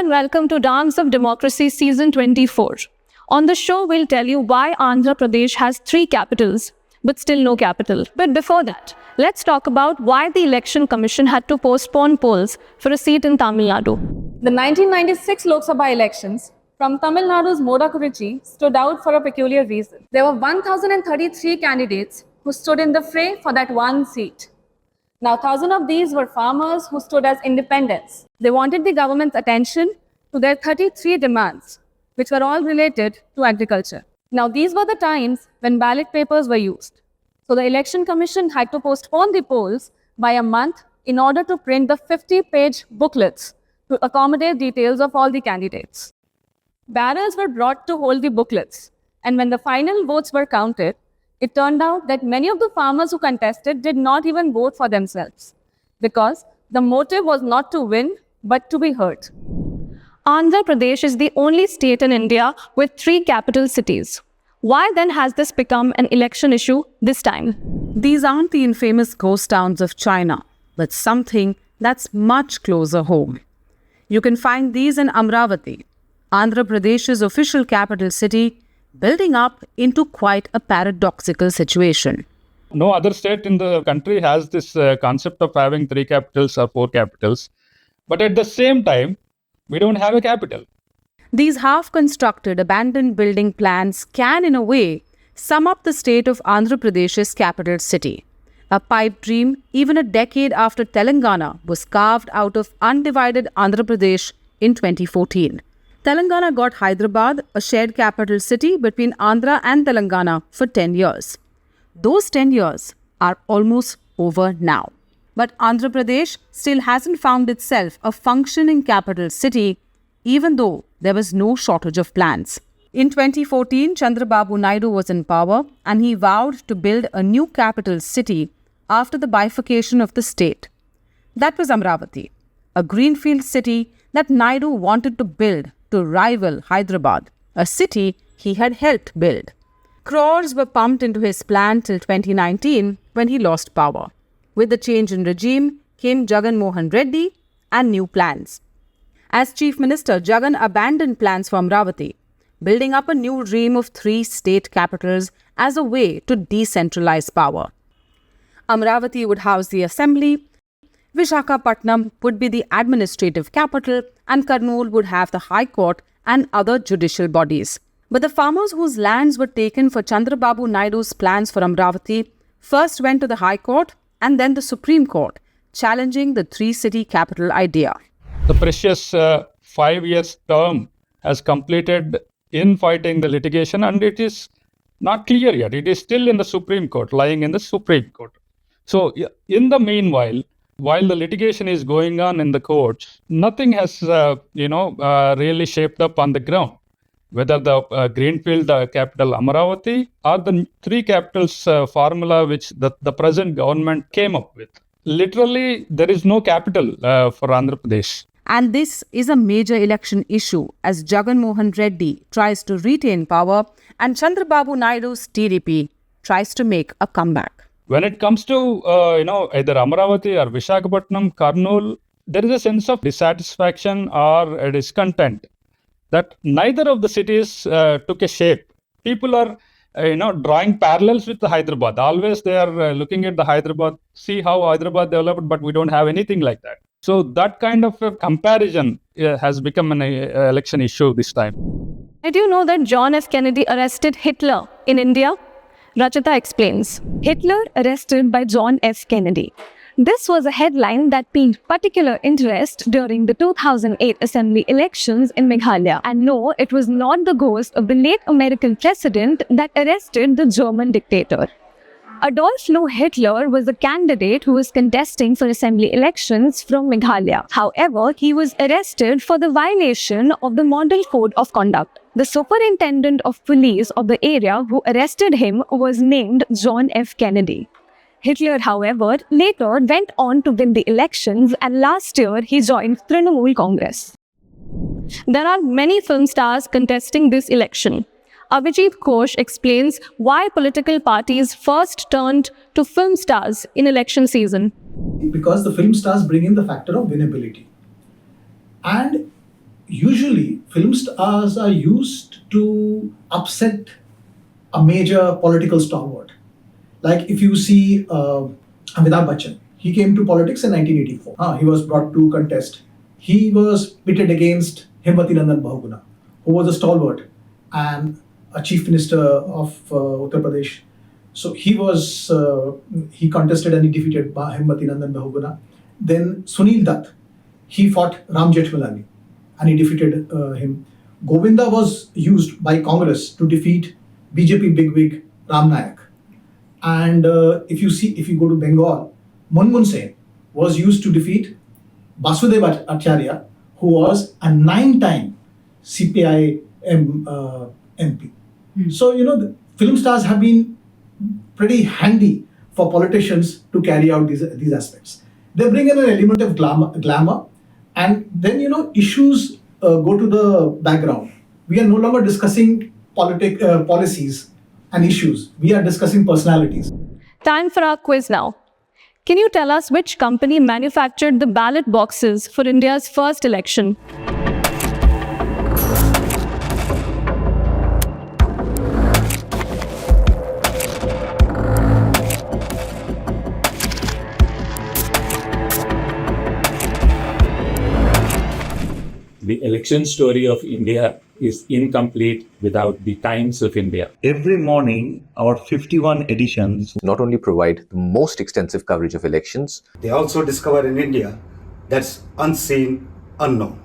and welcome to Dance of Democracy Season 24. On the show, we'll tell you why Andhra Pradesh has 3 capitals, but still no capital. But before that, let's talk about why the Election Commission had to postpone polls for a seat in Tamil Nadu. The 1996 Lok Sabha elections from Tamil Nadu's Modakurichi stood out for a peculiar reason. There were 1,033 candidates who stood in the fray for that one seat. Now, 1,000 of these were farmers who stood as independents. They wanted the government's attention to their 33 demands, which were all related to agriculture. Now, these were the times when ballot papers were used. So the Election Commission had to postpone the polls by a month in order to print the 50-page booklets to accommodate details of all the candidates. Barrels were brought to hold the booklets, and when the final votes were counted, it turned out that many of the farmers who contested did not even vote for themselves because the motive was not to win, but to be heard. Andhra Pradesh is the only state in India with 3 capital cities. Why then has this become an election issue this time? These aren't the infamous ghost towns of China, but something that's much closer home. You can find these in Amravati, Andhra Pradesh's official capital city, building up into quite a paradoxical situation. No other state in the country has this concept of having 3 capitals or 4 capitals. But at the same time, we don't have a capital. These half-constructed abandoned building plans can, in a way, sum up the state of Andhra Pradesh's capital city. A pipe dream even a decade after Telangana was carved out of undivided Andhra Pradesh in 2014. Telangana got Hyderabad, a shared capital city between Andhra and Telangana, for 10 years. Those 10 years are almost over now. But Andhra Pradesh still hasn't found itself a functioning capital city, even though there was no shortage of plans. In 2014, Chandrababu Naidu was in power and he vowed to build a new capital city after the bifurcation of the state. That was Amravati, a greenfield city that Naidu wanted to build to rival Hyderabad, a city he had helped build. Crores were pumped into his plan till 2019 when he lost power. With the change in regime came Jagan Mohan Reddy and new plans. As Chief Minister, Jagan abandoned plans for Amravati, building up a new dream of 3 state capitals as a way to decentralize power. Amravati would house the assembly, Visakhapatnam would be the administrative capital, and Kurnool would have the High Court and other judicial bodies. But the farmers whose lands were taken for Chandrababu Naidu's plans for Amravati first went to the High Court and then the Supreme Court, challenging the 3-city capital idea. The precious 5 years term has completed in fighting the litigation, and it is not clear yet. It is still in the Supreme Court, lying in the Supreme Court. So in the meanwhile, while the litigation is going on in the courts, nothing has, really shaped up on the ground. Whether the greenfield capital Amaravati or the 3 capitals formula which the present government came up with. Literally, there is no capital for Andhra Pradesh. And this is a major election issue as Jagan Mohan Reddy tries to retain power and Chandrababu Naidu's TDP tries to make a comeback. When it comes to, either Amravati or Visakhapatnam, Kurnool, there is a sense of dissatisfaction or a discontent that neither of the cities took a shape. People are, drawing parallels with the Hyderabad. Always they are looking at the Hyderabad, see how Hyderabad developed, but we don't have anything like that. So that kind of a comparison has become an election issue this time. Did you know that John F. Kennedy arrested Hitler in India? Rachita explains. Hitler arrested by John F. Kennedy. This was a headline that piqued particular interest during the 2008 Assembly elections in Meghalaya. And no, it was not the ghost of the late American president that arrested the German dictator. Adolf Hitler was a candidate who was contesting for assembly elections from Meghalaya. However, he was arrested for the violation of the Model Code of Conduct. The superintendent of police of the area who arrested him was named John F. Kennedy. Hitler, however, later went on to win the elections and last year he joined Trinamool Congress. There are many film stars contesting this election. Avijit Ghosh explains why political parties first turned to film stars in election season. Because the film stars bring in the factor of winnability. And usually film stars are used to upset a major political stalwart. Like if you see Amitabh Bachchan, he came to politics in 1984. He was brought to contest. He was pitted against Himati Nandan Bahuguna, who was a stalwart and a chief minister of Uttar Pradesh. So he contested and he defeated Himati Nandan Bahuguna. Then Sunil Dutt, he fought Ram Jethmalani and he defeated him. Govinda was used by Congress to defeat BJP bigwig Ram Nayak. And if you go to Bengal, Manmohan Sen was used to defeat Basudev Acharya, who was a 9-time CPI MP. So, the film stars have been pretty handy for politicians to carry out these aspects. They bring in an element of glamour, and then, issues go to the background. We are no longer discussing policies and issues. We are discussing personalities. Time for our quiz now. Can you tell us which company manufactured the ballot boxes for India's first election? The election story of India is incomplete without the Times of India. Every morning, our 51 editions not only provide the most extensive coverage of elections, they also discover an India that's unseen, unknown.